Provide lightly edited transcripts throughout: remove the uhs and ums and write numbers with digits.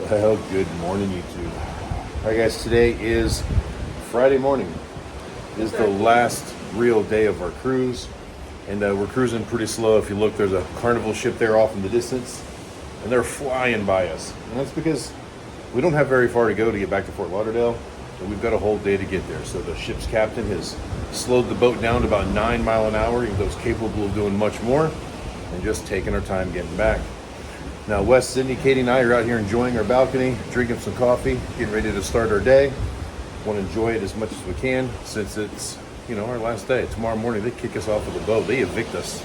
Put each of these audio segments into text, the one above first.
Well, good morning, YouTube. All right, guys, today is Friday morning. This is the last real day of our cruise, and we're cruising pretty slow. If you look, there's a carnival ship there off in the distance, and they're flying by us. And that's because we don't have very far to go to get back to Fort Lauderdale, and we've got a whole day to get there. So the ship's captain has slowed the boat down to about 9 miles an hour, even though it's capable of doing much more, and just taking our time getting back. Now, Wes, Sydney, Katie, and I are out here enjoying our balcony, drinking some coffee, getting ready to start our day. Want to enjoy it as much as we can since it's, our last day. Tomorrow morning, they kick us off of the boat. They evict us.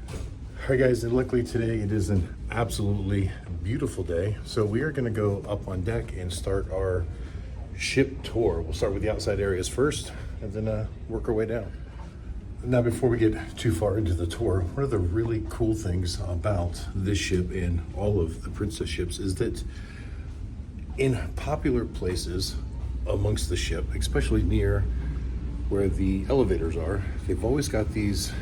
All right, guys, and luckily today it is an absolutely beautiful day. So we are going to go up on deck and start our ship tour. We'll start with the outside areas first and then work our way down. Now, before we get too far into the tour, one of the really cool things about this ship and all of the Princess ships is that in popular places amongst the ship, especially near where the elevators are, they've always got these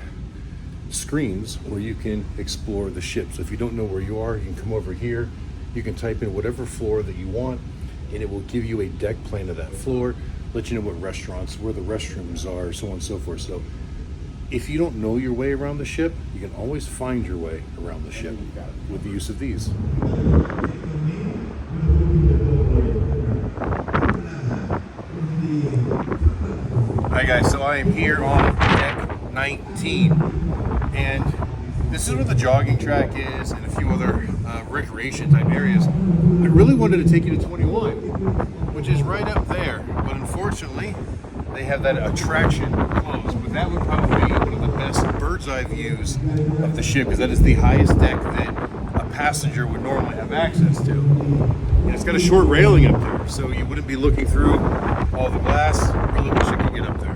screens where you can explore the ship. So if you don't know where you are, you can come over here, you can type in whatever floor that you want, and it will give you a deck plan of that floor, let you know what restaurants, where the restrooms are, so on and so forth. So if you don't know your way around the ship, you can always find your way around the ship with the use of these. Hi guys, so I am here on deck 19, and this is where the jogging track is and a few other recreation type areas. I really wanted to take you to 21, which is right up there, but unfortunately they have that attraction closed, but that would probably be one of the best bird's eye views of the ship, because that is the highest deck that a passenger would normally have access to. And it's got a short railing up there, so you wouldn't be looking through all the glass. Really wish I could get up there.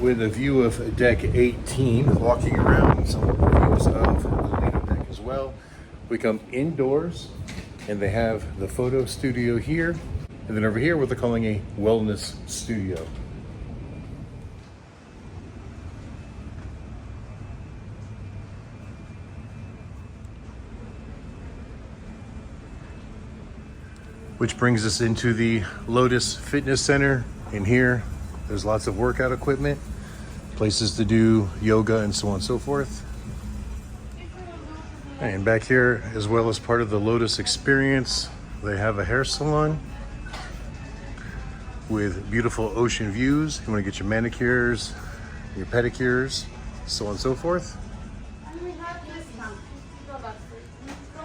With a view of deck 18, walking around some views of the Lido deck as well. We come indoors, and they have the photo studio here, and then over here what they're calling a wellness studio. Which brings us into the Lotus Fitness Center. In here, there's lots of workout equipment, places to do yoga and so on and so forth. And back here, as well as part of the Lotus experience, they have a hair salon with beautiful ocean views. You want to get your manicures, your pedicures, so on and so forth.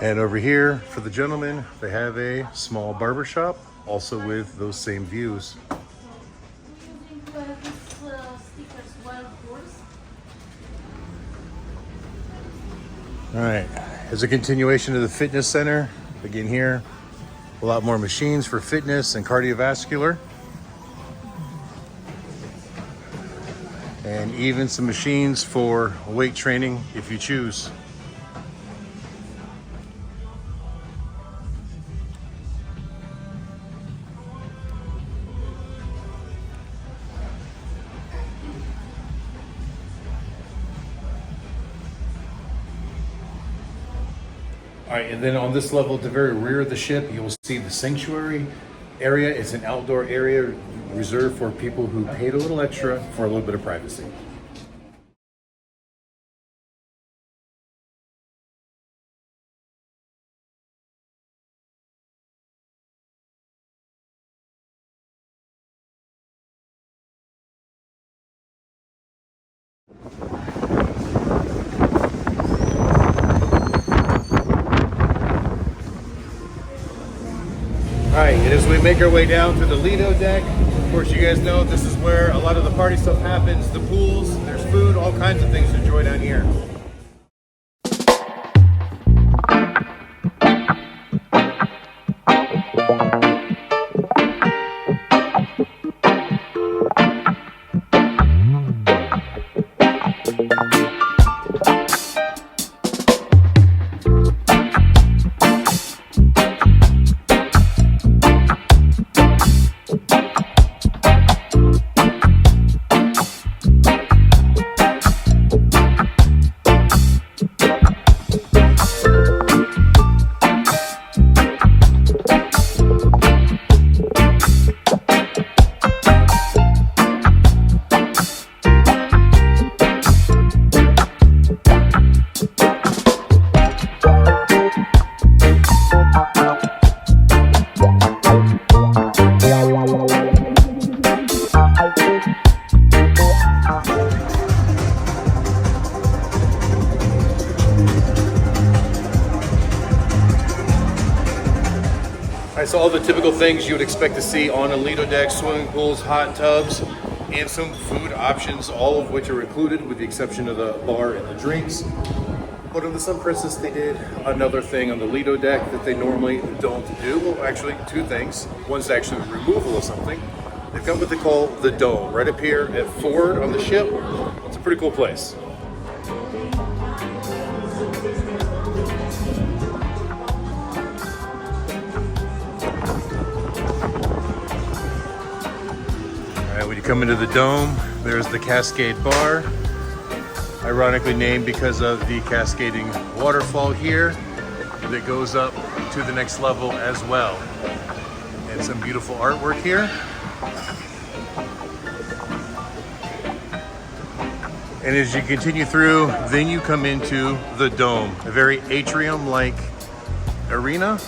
And over here for the gentlemen, they have a small barber shop, also with those same views. All right, as a continuation of the fitness center, again here, a lot more machines for fitness and cardiovascular. And even some machines for weight training if you choose. All right, and then on this level, at the very rear of the ship, you'll see the sanctuary area. It's an outdoor area reserved for people who paid a little extra for a little bit of privacy. All right, and as we make our way down to the Lido deck, of course, you guys know this is where a lot of the party stuff happens, the pools, there's food, all kinds of things to enjoy down here. So all the typical things you would expect to see on a Lido deck: swimming pools, hot tubs, and some food options, all of which are included with the exception of the bar and the drinks. But on the Sun Princess, they did another thing on the Lido deck that they normally don't do. Well, actually, two things. One's actually the removal of something. They've got what they call the dome right up here at forward on the ship. It's a pretty cool place. When you come into the dome, there's the Cascade Bar, ironically named because of the cascading waterfall here that goes up to the next level as well. And some beautiful artwork here. And as you continue through, then you come into the dome, a very atrium-like arena.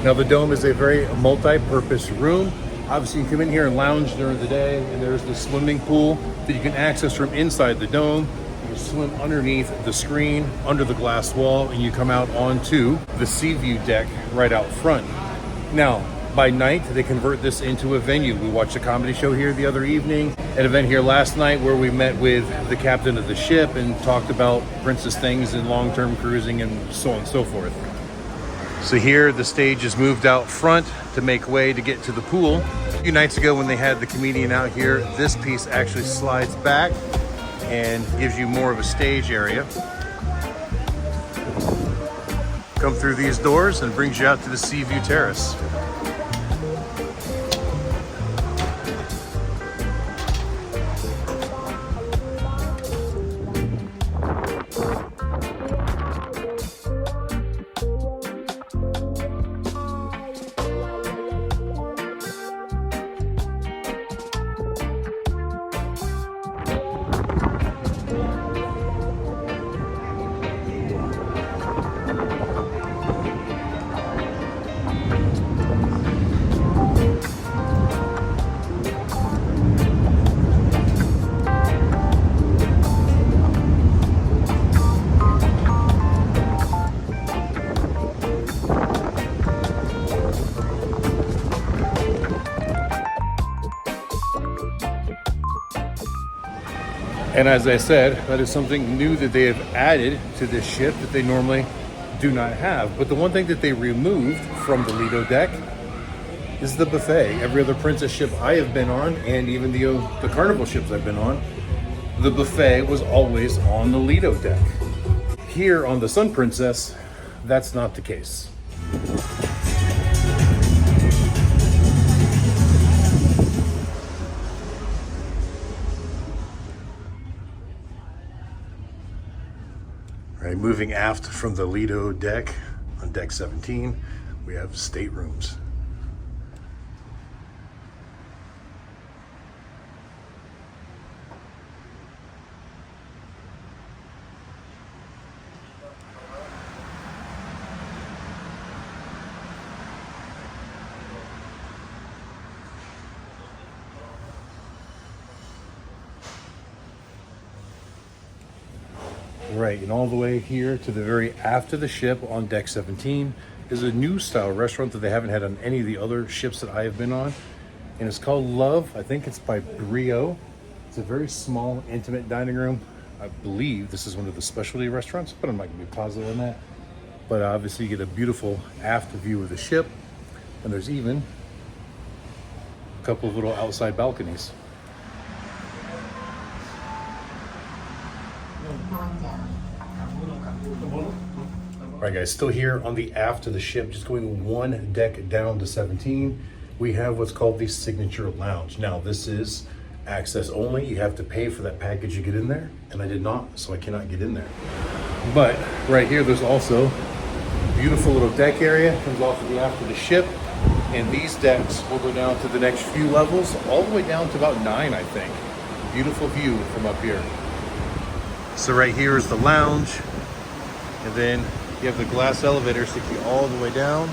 Now the dome is a very multi-purpose room. Obviously you come in here and lounge during the day, and there's the swimming pool that you can access from inside the dome. You can swim underneath the screen, under the glass wall, and you come out onto the sea view deck right out front. Now, by night, they convert this into a venue. We watched a comedy show here the other evening, an event here last night where we met with the captain of the ship and talked about princess things and long-term cruising and so on and so forth. So here the stage is moved out front to make way to get to the pool. A few nights ago when they had the comedian out here, this piece actually slides back and gives you more of a stage area. Come through these doors and brings you out to the Sea View Terrace. And as I said, that is something new that they have added to this ship that they normally do not have. But the one thing that they removed from the Lido deck is the buffet. Every other Princess ship I have been on, and even the Carnival ships I've been on, the buffet was always on the Lido deck. Here on the Sun Princess, that's not the case. All right, moving aft from the Lido deck on deck 17, we have staterooms. Right, and all the way here to the very aft of the ship on deck 17 is a new style restaurant that they haven't had on any of the other ships that I have been on. And it's called Love. I think it's by Brio. It's a very small, intimate dining room. I believe this is one of the specialty restaurants, but I'm not gonna be positive on that. But obviously you get a beautiful aft view of the ship. And there's even a couple of little outside balconies. All right, guys, still here on the aft of the ship, just going one deck down to 17. We have what's called the Signature Lounge. Now, this is access only. You have to pay for that package to get in there, and I did not, so I cannot get in there. But right here, there's also a beautiful little deck area. Comes off of the aft of the ship, and these decks will go down to the next few levels, all the way down to about 9, I think. Beautiful view from up here. So right here is the lounge, and then you have the glass elevators take you all the way down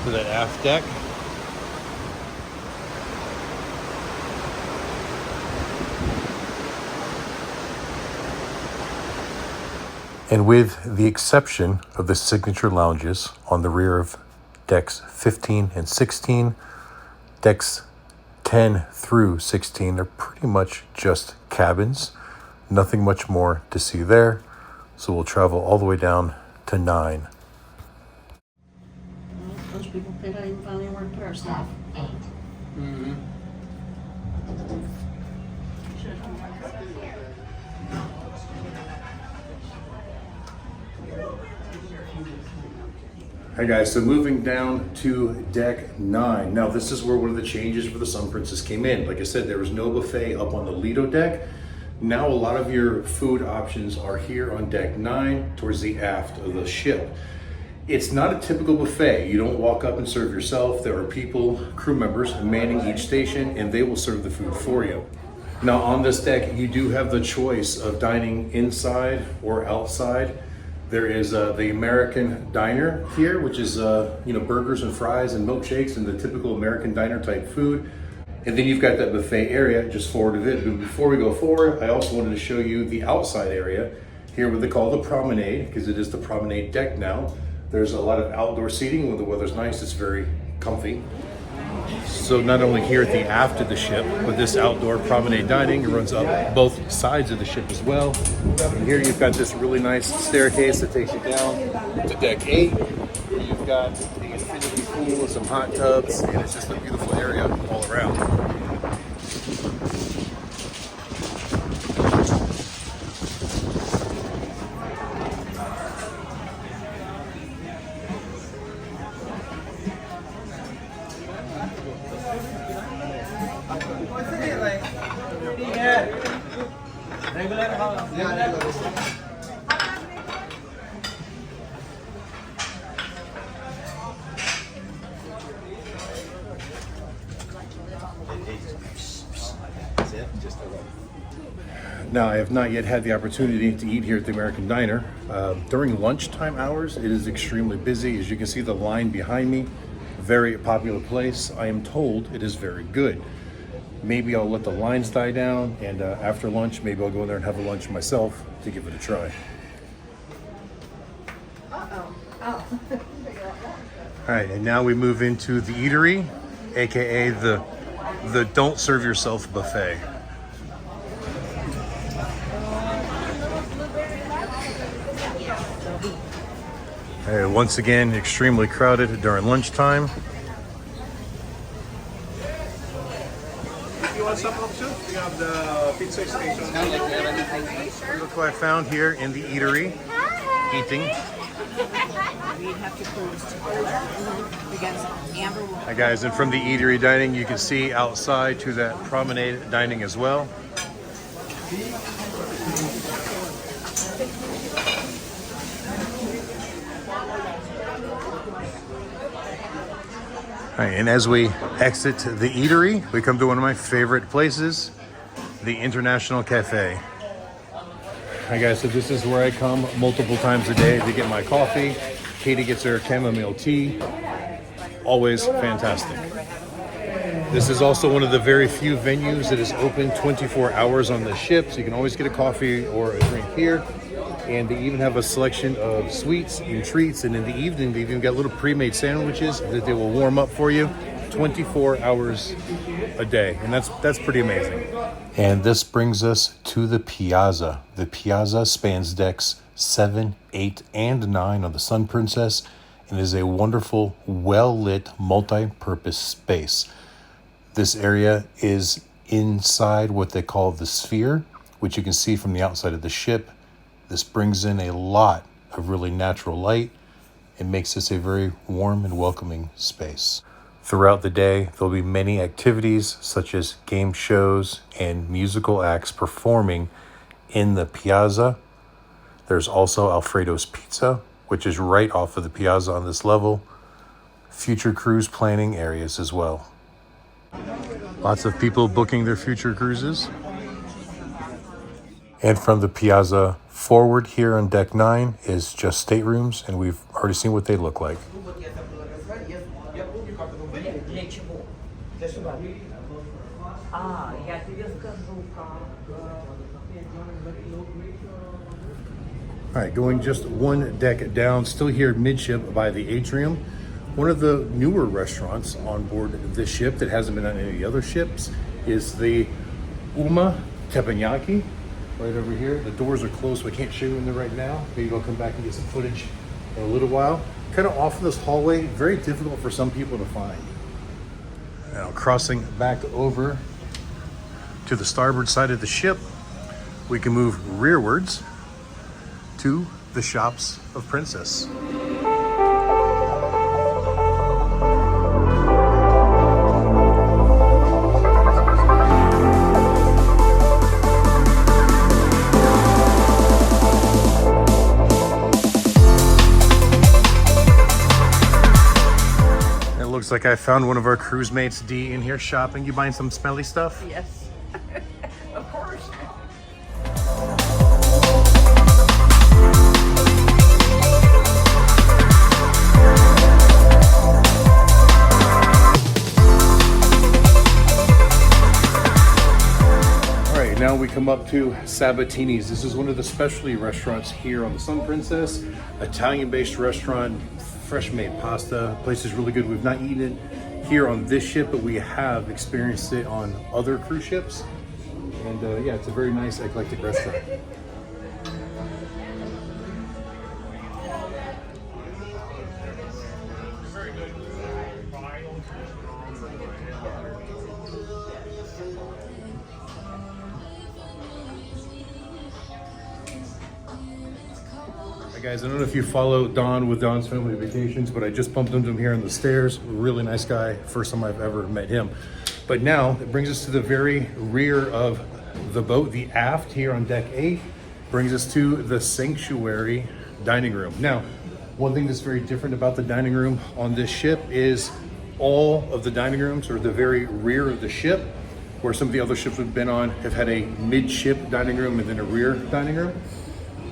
to that aft deck. And with the exception of the signature lounges on the rear of decks 15 and 16, decks 10 through 16 are pretty much just cabins. Nothing much more to see there. So we'll travel all the way down to 9. Those people paid out even finally weren't there stuff. Hi guys, so moving down to deck 9. Now this is where one of the changes for the Sun Princess came in. Like I said, there was no buffet up on the Lido deck. Now a lot of your food options are here on deck 9 towards the aft of the ship. It's not a typical buffet. You don't walk up and serve yourself. There are people, crew members, manning each station, and they will serve the food for you. Now on this deck, you do have the choice of dining inside or outside. There is the American diner here, which is burgers and fries and milkshakes and the typical American diner type food. And then you've got that buffet area just forward of it. But before we go forward, I also wanted to show you the outside area here, what they call the promenade, because it is the promenade deck now. There's a lot of outdoor seating. When the weather's nice, it's very comfy. So not only here at the aft of the ship, but this outdoor promenade dining runs up both sides of the ship as well. And here you've got this really nice staircase that takes you down to deck 8. You've got the infinity pool with some hot tubs, and it's just a beautiful area all around. Now, I have not yet had the opportunity to eat here at the American Diner. During lunchtime hours, it is extremely busy. As you can see, the line behind me, very popular place. I am told it is very good. Maybe I'll let the lines die down, and after lunch, maybe I'll go in there and have a lunch myself to give it a try. All right, and now we move into the eatery, aka the don't serve yourself buffet. Hey, once again, extremely crowded during lunchtime. If you want some options, we have the pizza station. Look what I found here in the eatery. Eating. Hi guys, and from the eatery dining, you can see outside to that promenade dining as well. All right, and as we exit the eatery, we come to one of my favorite places, the International Cafe. Hi guys, so this is where I come multiple times a day to get my coffee. Katie gets her chamomile tea. Always fantastic. This is also one of the very few venues that is open 24 hours on the ship, so you can always get a coffee or a drink here. And they even have a selection of sweets and treats, and in the evening they've even got little pre-made sandwiches that they will warm up for you 24 hours a day, and that's pretty amazing. And this brings us to the Piazza. The Piazza spans decks 7, 8, and 9 on the Sun Princess and is a wonderful, well-lit, multi-purpose space. This area is inside what they call the Sphere, which you can see from the outside of the ship. This brings in a lot of really natural light and makes this a very warm and welcoming space. Throughout the day, there'll be many activities such as game shows and musical acts performing in the Piazza. There's also Alfredo's Pizza, which is right off of the Piazza on this level. Future cruise planning areas as well. Lots of people booking their future cruises. And from the Piazza forward here on deck 9 is just staterooms, and we've already seen what they look like. All right, going just one deck down, still here midship by the atrium. One of the newer restaurants on board this ship that hasn't been on any of the other ships is the Uma Teppanyaki, right over here. The doors are closed, so I can't show you in there right now. Maybe I'll come back and get some footage in a little while. Kind of off of this hallway, very difficult for some people to find. Now crossing back over to the starboard side of the ship, we can move rearwards to the shops of Princess. It looks like I found one of our cruise mates, Dee, in here shopping. You buying some smelly stuff? Yes, of course. Now we come up to Sabatini's. This is one of the specialty restaurants here on the Sun Princess. Italian-based restaurant, fresh made pasta. The place is really good. We've not eaten it here on this ship, but we have experienced it on other cruise ships. And yeah, it's a very nice, eclectic restaurant. Guys, I don't know if you follow Don with Don's Family Vacations, but I just bumped into him here on the stairs. Really nice guy. First time I've ever met him. But now it brings us to the very rear of the boat, the aft here on deck 8. Brings us to the sanctuary dining room. Now, one thing that's very different about the dining room on this ship is all of the dining rooms are the very rear of the ship, where some of the other ships we've been on have had a midship dining room and then a rear dining room.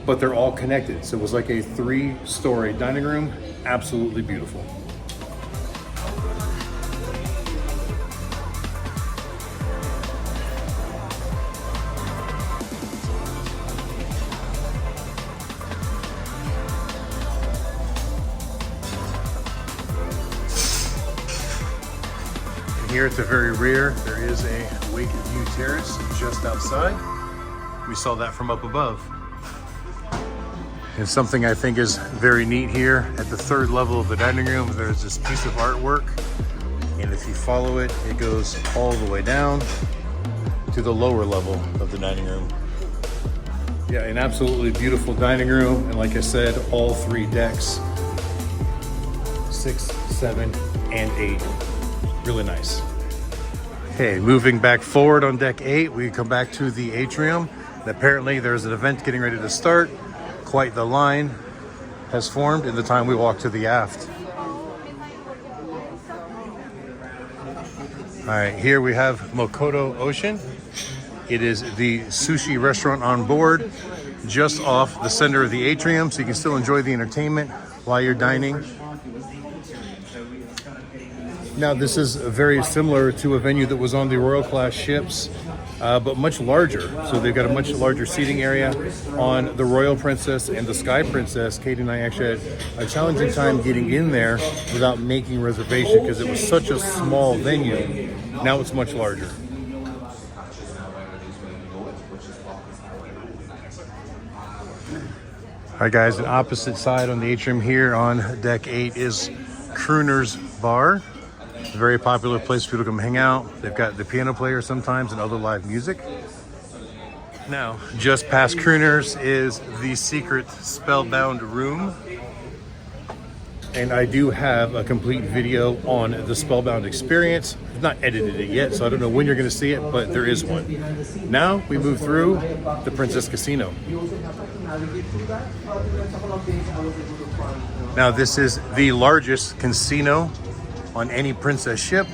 But they're all connected. So it was like a 3-story dining room. Absolutely beautiful. And here at the very rear, there is a wake view terrace just outside. We saw that from up above. And something I think is very neat here, at the third level of the dining room, there's this piece of artwork. And if you follow it, it goes all the way down to the lower level of the dining room. Yeah, an absolutely beautiful dining room. And like I said, all 3 decks, 6, 7, and 8. Really nice. Okay, moving back forward on deck 8, we come back to the atrium. And apparently there's an event getting ready to start. Quite the line has formed in the time we walk to the aft. All right, here we have Makoto Ocean. It is the sushi restaurant on board, just off the center of the atrium, so you can still enjoy the entertainment while you're dining. Now, this is very similar to a venue that was on the Royal Class ships, but much larger. So they've got a much larger seating area on the Royal Princess and the Sky Princess. Katie and I actually had a challenging time getting in there without making reservation because it was such a small venue. Now it's much larger. All right, guys, the opposite side on the atrium here on deck 8 is Crooner's Bar. A very popular place for people to come hang out. They've got the piano player sometimes and other live music. Now, just past Crooner's is the secret Spellbound room. And I do have a complete video on the Spellbound experience. I've not edited it yet, so I don't know when you're going to see it, but there is one. Now we move through the Princess Casino. Now, this is the largest casino on any Princess ship.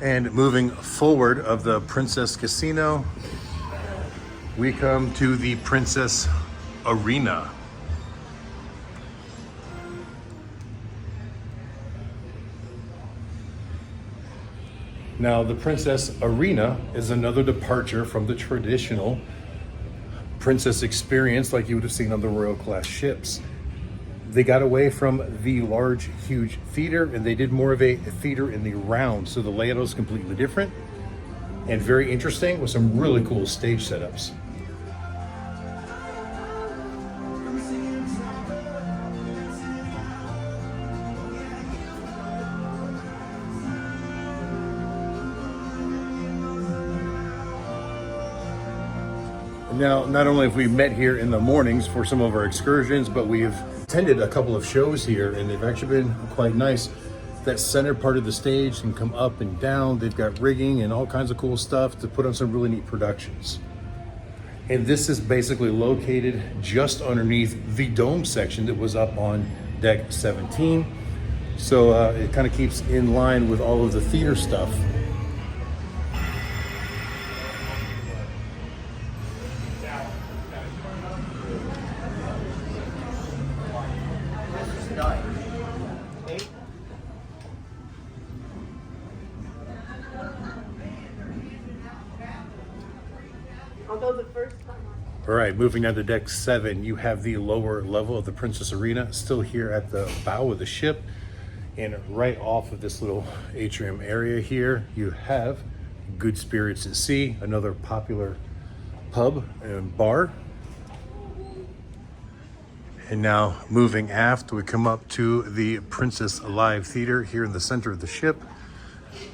And moving forward of the Princess Casino, we come to the Princess Arena. Now, the Princess Arena is another departure from the traditional Princess experience like you would have seen on the Royal Class ships. They got away from the large, huge theater, and they did more of a theater in the round. So the layout is completely different and very interesting with some really cool stage setups. Now, not only have we met here in the mornings for some of our excursions, but we've attended a couple of shows here, and they've actually been quite nice. That center part of the stage can come up and down. They've got rigging and all kinds of cool stuff to put on some really neat productions. And this is basically located just underneath the dome section that was up on deck 17. So it kind of keeps in line with all of the theater stuff. All right, moving down to deck 7, you have the lower level of the Princess Arena, still here at the bow of the ship. And right off of this little atrium area here, you have Good Spirits at Sea, another popular pub and bar. And now moving aft, we come up to the Princess Live Theater here in the center of the ship,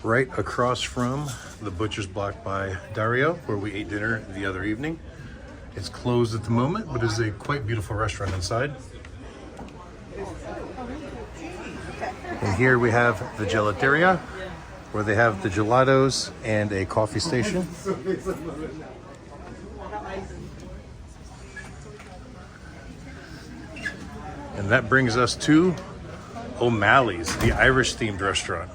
right across from the Butcher's Block by Dario, where we ate dinner the other evening. It's closed at the moment, but it's a quite beautiful restaurant inside. And here we have the gelateria, where they have the gelatos and a coffee station. And that brings us to O'Malley's, the Irish-themed restaurant.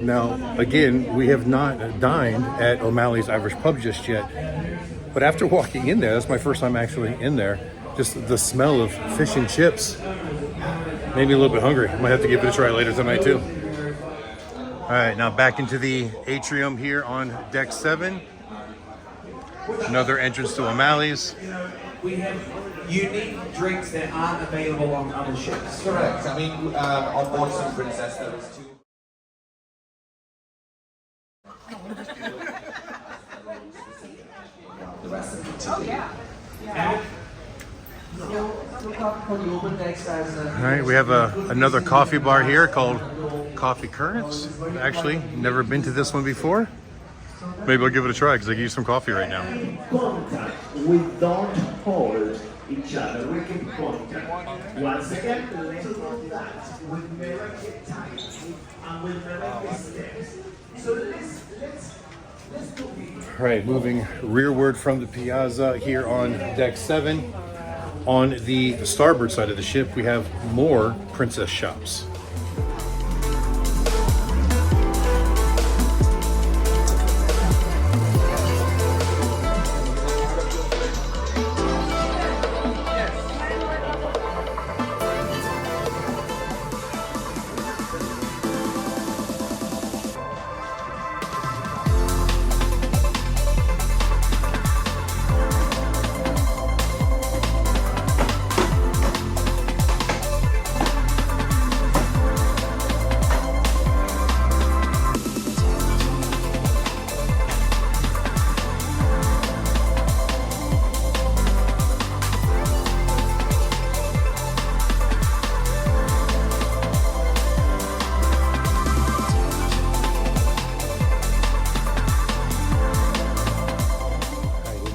Now, again, we have not dined at O'Malley's Irish Pub just yet, but after walking in there, that's my first time actually in there, just the smell of fish and chips made me a little bit hungry. Might have to give it a try later tonight too. All right, now back into the atrium here on deck 7. Another entrance to O'Malley's. We have unique drinks that aren't available on other ships. Correct. I mean, on board Sun Princess, there was 2. The rest of the Oh, yeah. Yeah. All right, we have another coffee bar here called Coffee Currents. Actually, never been to this one before. Maybe I'll give it a try because I can use some coffee right now. Contact. We don't hold each other. We keep contact. Once again, let's do that. We never get tight and we never get steps. So let's do it. All right, moving rearward from the piazza here on deck 7. On the starboard side of the ship, we have more princess shops.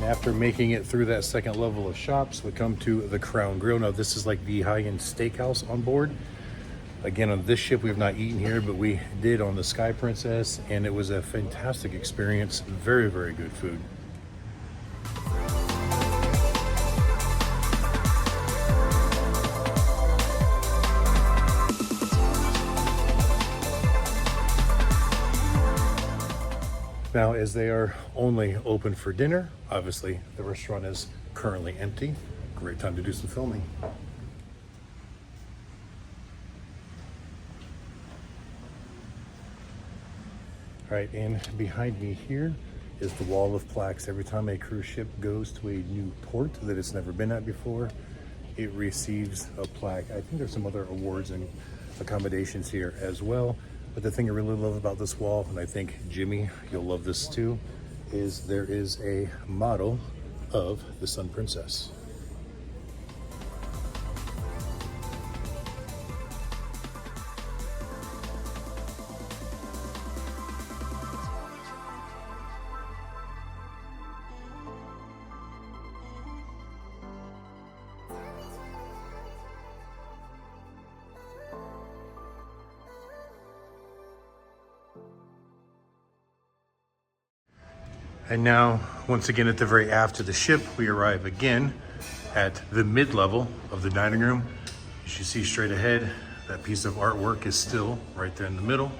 After making it through that second level of shops, we come to the Crown Grill. Now, this is like the high-end steakhouse on board. Again, on this ship, we have not eaten here, but we did on the Sky Princess, and it was a fantastic experience. Very, very good food. Now, as they are only open for dinner, obviously the restaurant is currently empty. Great time to do some filming. All right, and behind me here is the wall of plaques. Every time a cruise ship goes to a new port that it's never been at before, it receives a plaque. I think there's some other awards and accommodations here as well. But the thing I really love about this wall, and I think Jimmy, you'll love this too, is there is a model of the Sun Princess. And now, once again, at the very aft of the ship, we arrive again at the mid-level of the dining room. As you see straight ahead, that piece of artwork is still right there in the middle.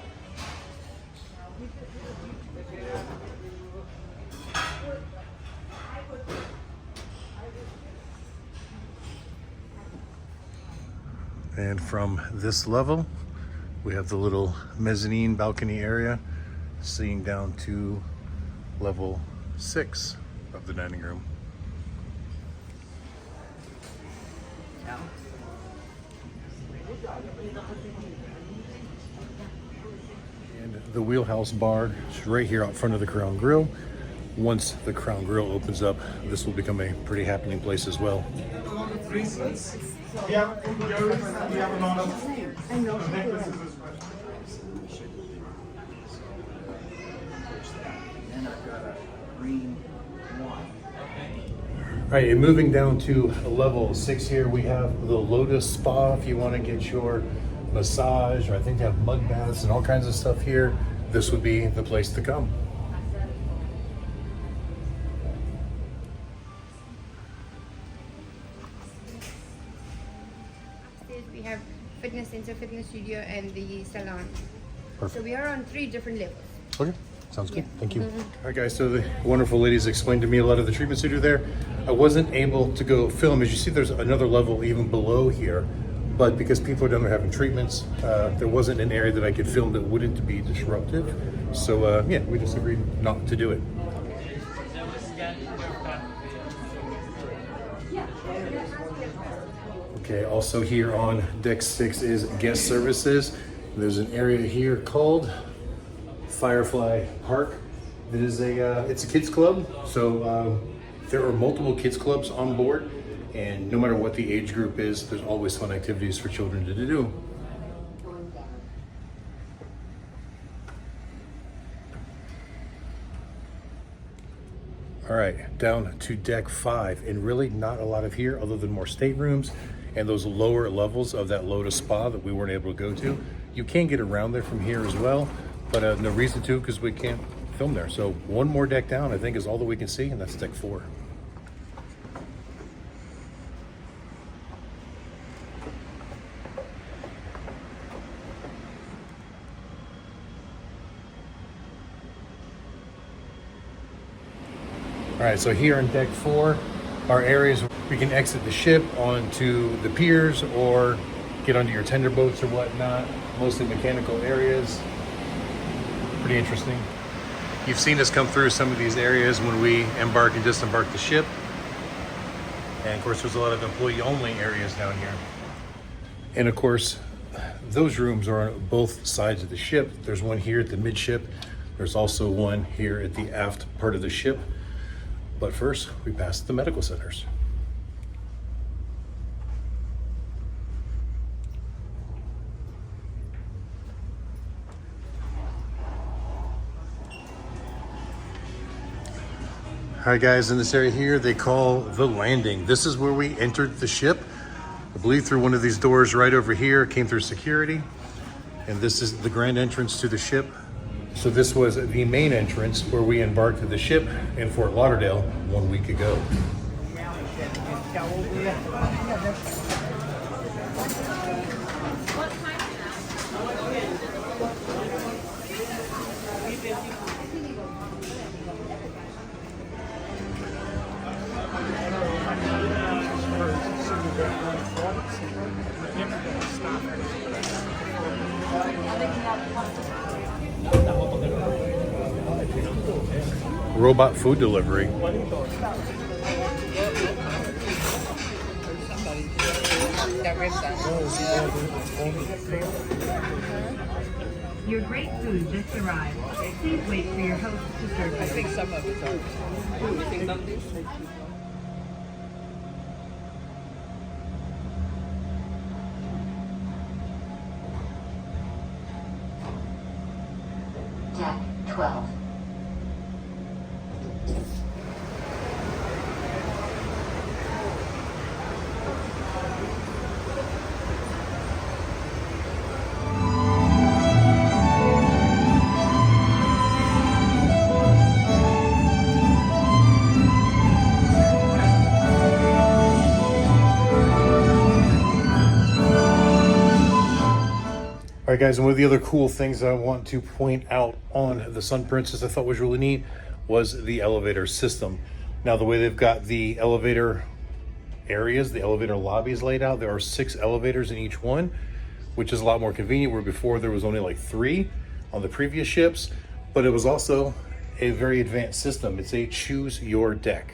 And from this level, we have the little mezzanine balcony area, seeing down to level 6 of the dining room. And the wheelhouse bar is right here out front of the Crown Grill. Once the Crown Grill opens up, this will become a pretty happening place as well. All right, and moving down to level 6 here, we have the Lotus Spa. If you want to get your massage, or I think they have mud baths and all kinds of stuff here, this would be the place to come. We have fitness center, fitness studio, and the salon. So we are on 3 different levels. Okay, sounds good. Thank you. All right, guys, so the wonderful ladies explained to me a lot of the treatments they do there. I wasn't able to go film. As you see, there's another level even below here. But because people are down there having treatments, there wasn't an area that I could film that wouldn't be disruptive. So, yeah, we just agreed not to do it. Okay, also here on deck 6 is guest services. There's an area here called Firefly Park. It is it's a kids club. So there are multiple kids clubs on board, and no matter what the age group is, there's always fun activities for children to do. All right, down to deck 5, and really not a lot of here other than more staterooms and those lower levels of that Lotus Spa that we weren't able to go to. You can get around there from here as well, but no reason to because we can't film there. So one more deck down, I think, is all that we can see, and that's deck 4. All right, so here on deck 4 are areas where we can exit the ship onto the piers or get onto your tender boats or whatnot, mostly mechanical areas. Pretty interesting. You've seen us come through some of these areas when we embark and disembark the ship. And of course, there's a lot of employee-only areas down here. And of course, those rooms are on both sides of the ship. There's one here at the midship. There's also one here at the aft part of the ship. But first, we pass the medical centers. All right, guys, in this area here, they call the landing. This is where we entered the ship. I believe through one of these doors right over here, came through security. And this is the grand entrance to the ship. So this was the main entrance where we embarked the ship in Fort Lauderdale 1 week ago. Robot food delivery. Your great food just arrived. Please wait for your host to serve you. I think some of it's ours. You think some of these? Deck 12. All right, guys, and one of the other cool things I want to point out on the Sun Princess I thought was really neat was the elevator system. Now, the way they've got the elevator areas, the elevator lobbies laid out, there are 6 elevators in each one, which is a lot more convenient, where before there was only like 3 on the previous ships, but it was also a very advanced system. It's a choose your deck.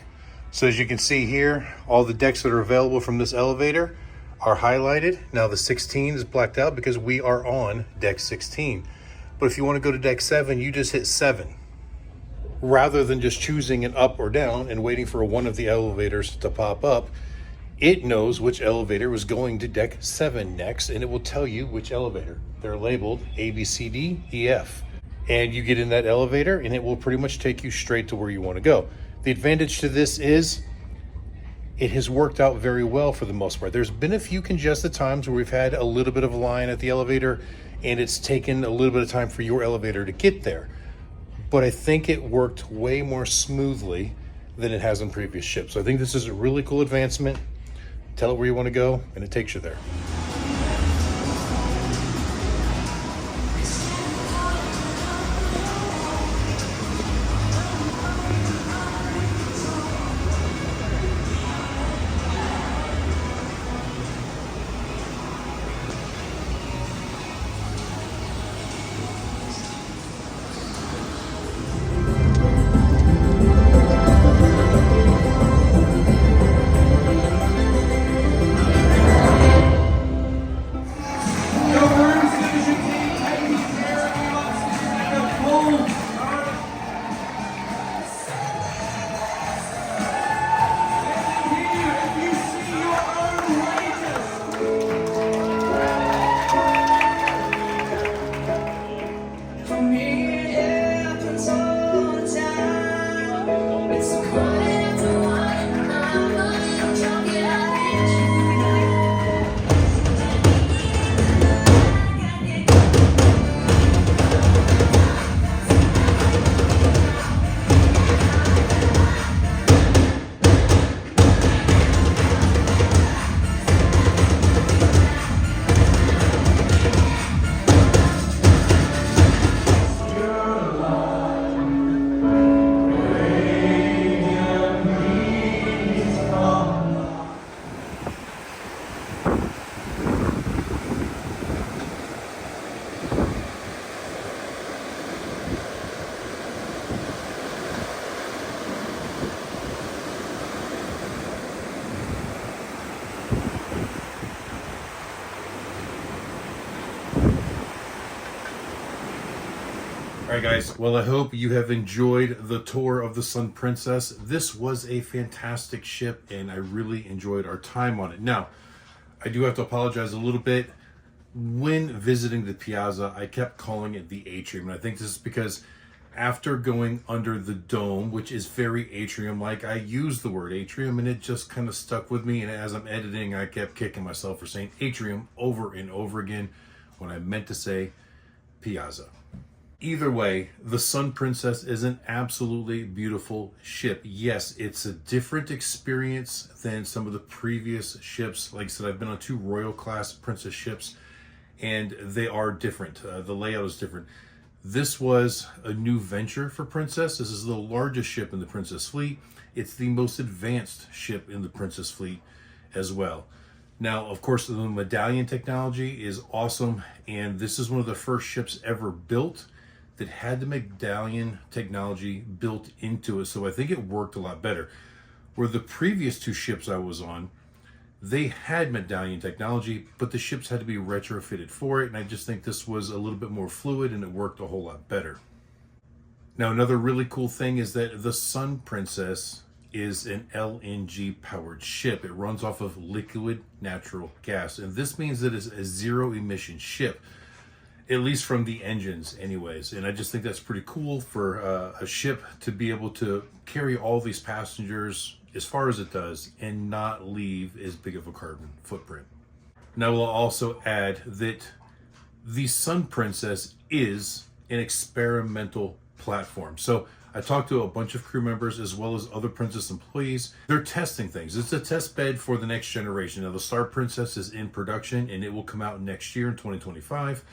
So as you can see here, all the decks that are available from this elevator are highlighted. Now the 16 is blacked out because we are on deck 16. But if you want to go to deck 7, you just hit 7. Rather than just choosing an up or down and waiting for one of the elevators to pop up, it knows which elevator was going to deck 7 next, and it will tell you which elevator. They're labeled A, B, C, D, E, F. And you get in that elevator and it will pretty much take you straight to where you want to go. The advantage to this is it has worked out very well for the most part. There's been a few congested times where we've had a little bit of a line at the elevator and it's taken a little bit of time for your elevator to get there. But I think it worked way more smoothly than it has on previous ships. So I think this is a really cool advancement. Tell it where you want to go and it takes you there. right, guys. Well, I hope you have enjoyed the tour of the Sun Princess. This was a fantastic ship, and I really enjoyed our time on it. Now, I do have to apologize a little bit. When visiting the Piazza, I kept calling it the atrium, and I think this is because after going under the dome, which is very atrium-like, I used the word atrium, and it just kind of stuck with me, and as I'm editing, I kept kicking myself for saying atrium over and over again when I meant to say Piazza. Either way, the Sun Princess is an absolutely beautiful ship. Yes, it's a different experience than some of the previous ships. Like I said, I've been on 2 Royal class Princess ships, and they are different. The layout is different. This was a new venture for Princess. This is the largest ship in the Princess fleet. It's the most advanced ship in the Princess fleet as well. Now, of course, the medallion technology is awesome, and this is one of the first ships ever built that had the medallion technology built into it, so I think it worked a lot better. Where the previous 2 ships I was on, they had medallion technology, but the ships had to be retrofitted for it, and I just think this was a little bit more fluid and it worked a whole lot better. Now, another really cool thing is that the Sun Princess is an LNG powered ship. It runs off of liquid natural gas, and this means that it's a zero emission ship, at least from the engines anyways. And I just think that's pretty cool for a ship to be able to carry all these passengers as far as it does and not leave as big of a carbon footprint. Now, we'll also add that the Sun Princess is an experimental platform. So I talked to a bunch of crew members as well as other Princess employees. They're testing things. It's a test bed for the next generation. Now, the Star Princess is in production and it will come out next year in 2025.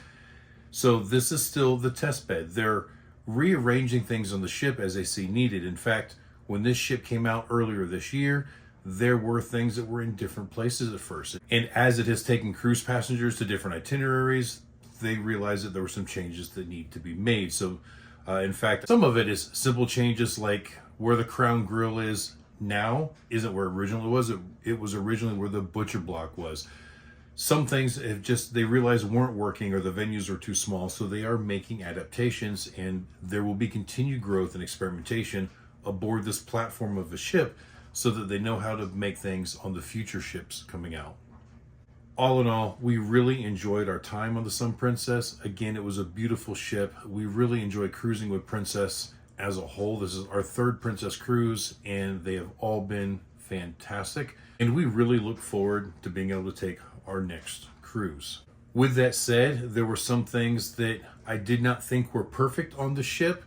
So this is still the test bed. They're rearranging things on the ship as they see needed. In fact, when this ship came out earlier this year, there were things that were in different places at first. And as it has taken cruise passengers to different itineraries, they realized that there were some changes that need to be made. So in fact, some of it is simple changes, like where the crown grill is now isn't where it originally was. It was originally where the butcher block was. Some things have just, they realized weren't working or the venues were too small. So they are making adaptations, and there will be continued growth and experimentation aboard this platform of a ship so that they know how to make things on the future ships coming out. All in all, we really enjoyed our time on the Sun Princess. Again, it was a beautiful ship. We really enjoyed cruising with Princess as a whole. This is our 3rd Princess cruise, and they have all been fantastic. And we really look forward to being able to take our next cruise. With that said, there were some things that I did not think were perfect on the ship,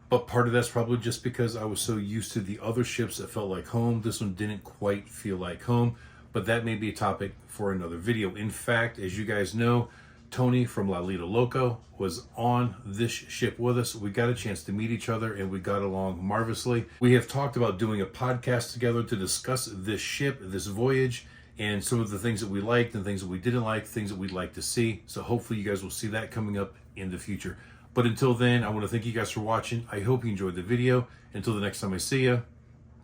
but part of that's probably just because I was so used to the other ships that felt like home. This one didn't quite feel like home, but that may be a topic for another video. In fact, as you guys know, Tony from La Lita Loco was on this ship with us. We got a chance to meet each other and we got along marvelously. We have talked about doing a podcast together to discuss this ship, this voyage, and some of the things that we liked and things that we didn't like, things that we'd like to see. So hopefully you guys will see that coming up in the future. But until then, I want to thank you guys for watching. I hope you enjoyed the video. Until the next time I see you,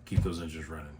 keep those engines running.